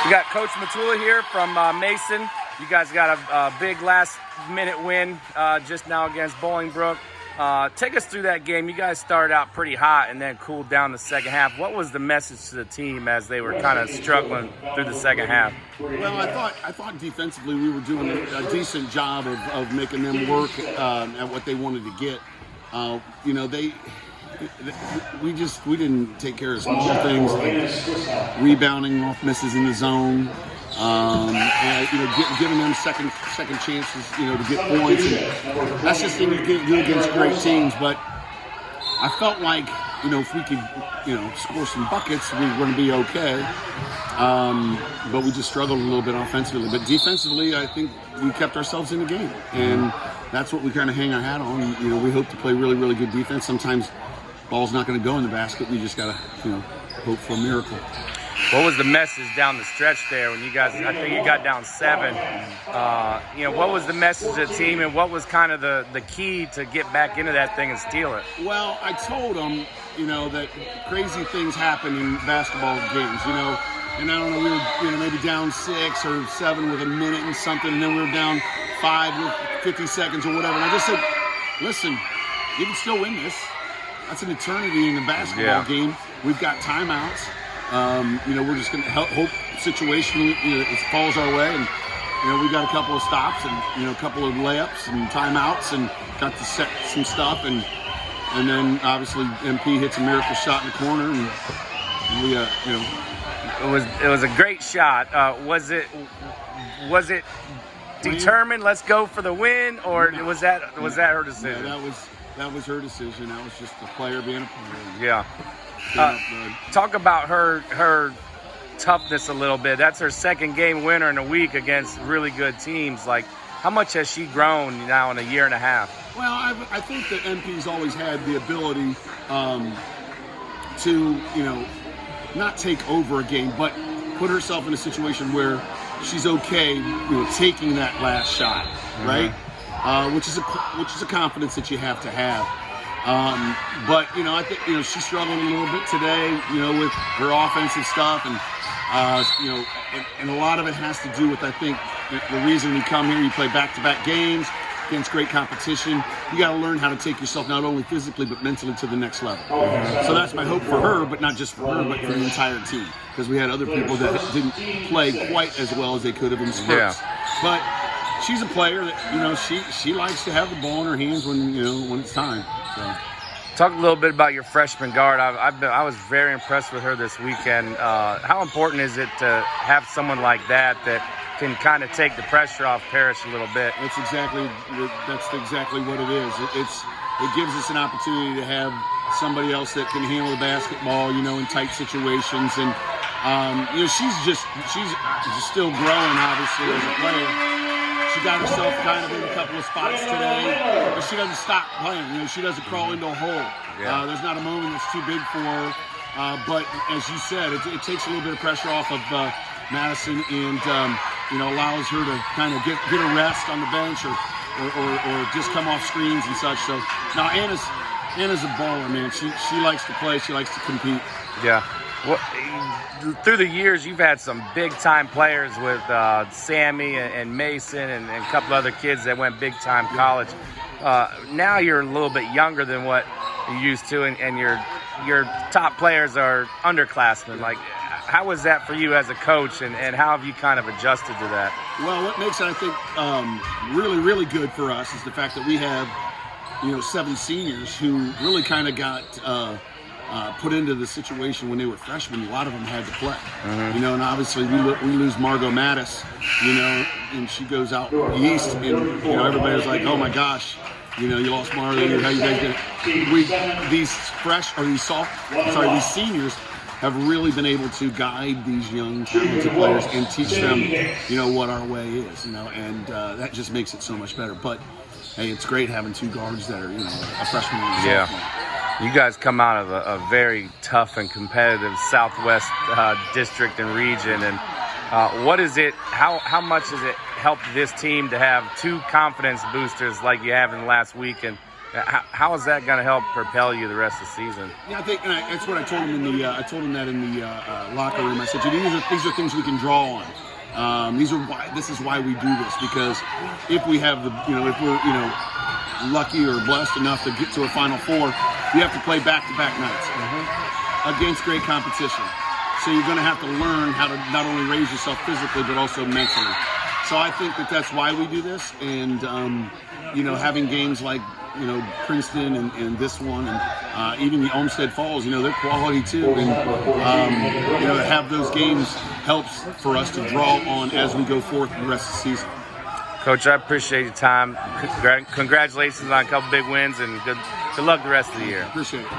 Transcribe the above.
We got Coach Matula here from Mason. You guys got a big last-minute win just now against Bolingbrook. Take us through that game. You guys started out pretty hot and then cooled down the second half. What was the message to the team as they were kind of struggling through the second half? Well, I thought defensively we were doing a decent job of making them work at what they wanted to get. We didn't take care of small things like rebounding off misses in the zone, and giving them second chances, to get points. And that's just thing you can do against great teams. But I felt like, if we could, score some buckets, we were going to be okay. But we just struggled a little bit offensively. But defensively, I think we kept ourselves in the game, and that's what we kind of hang our hat on. We hope to play really, really good defense. Sometimes ball's not going to go in the basket. We just got to, hope for a miracle. What was the message down the stretch there when you guys, I think you got down 7. What was the message to the team, and what was kind of the key to get back into that thing and steal it? Well, I told them, that crazy things happen in basketball games, and I don't know, we were, maybe down 6 or 7 with a minute and something, and then we were down 5 with 50 seconds or whatever. And I just said, listen, you can still win this. That's an eternity in the basketball game. We've got timeouts. We're just going to hope situationally it falls our way. And, we got a couple of stops and, a couple of layups and timeouts and got to set some stuff. And then, obviously, MP hits a miracle shot in the corner. And we, It was a great shot. Was it determined, let's go for the win, or was that her decision? Yeah, that was her decision. That was just the player being a player. Yeah. Talk about her toughness a little bit. That's her second game winner in a week against really good teams. Like, how much has she grown now in a year and a half? Well, I think that MP's always had the ability to, not take over a game, but put herself in a situation where she's okay, taking that last shot, right? Which is a confidence that you have to have. But I think she's struggling a little bit today, with her offensive stuff, and and a lot of it has to do with, I think, the reason we come here. You play back-to-back games against great competition. You got to learn how to take yourself not only physically but mentally to the next level. So that's my hope for her, but not just for her, but for the entire team, because we had other people that didn't play quite as well as they could have in spurts. But she's a player that she likes to have the ball in her hands when it's time. So. Talk a little bit about your freshman guard. I was very impressed with her this weekend. How important is it to have someone like that can kind of take the pressure off Parrish a little bit? That's exactly what it is. It gives us an opportunity to have somebody else that can handle the basketball, in tight situations. And she's just still growing, obviously, as a player. She got herself kind of in a couple of spots today, but she doesn't stop playing. She doesn't crawl into a hole. Yeah. There's not a moment that's too big for her. But as you said, it takes a little bit of pressure off of Madison, and allows her to kind of get a rest on the bench or just come off screens and such. So now Anna's a baller, man. She likes to play. She likes to compete. Yeah. Well, through the years, you've had some big-time players with Sammy and Mason and a couple other kids that went big-time college. Now you're a little bit younger than what you used to, and your top players are underclassmen. Like, how was that for you as a coach, and how have you kind of adjusted to that? Well, what makes it, I think, really, really good for us is the fact that we have, 7 seniors who really kind of got put into the situation when they were freshmen. A lot of them had to play, and obviously we lose Margot Mattis, and she goes out east, and everybody was like, oh my gosh, you lost Margot. How you guys get? These seniors have really been able to guide these young talented players and teach them, what our way is, and that just makes it so much better. But hey, it's great having 2 guards that are, a freshman and a sophomore. You guys come out of a very tough and competitive Southwest district and region, and what is it? How much has it helped this team to have 2 confidence boosters like you have in the last week, and How is that going to help propel you the rest of the season? Yeah, I think that's what I told him in the. I told him that in the locker room. I said, these are things we can draw on. This is why we do this, because if we have if we're lucky or blessed enough to get to a Final Four, we have to play back-to-back nights against great competition. So you're going to have to learn how to not only raise yourself physically but also mentally. So I think that's why we do this, and having games like Princeton and this one, and even the Olmsted Falls, they're quality too, and to have those games helps for us to draw on as we go forth the rest of the season. Coach, I appreciate your time. Congratulations on a couple big wins, and good luck the rest of the year. Appreciate it.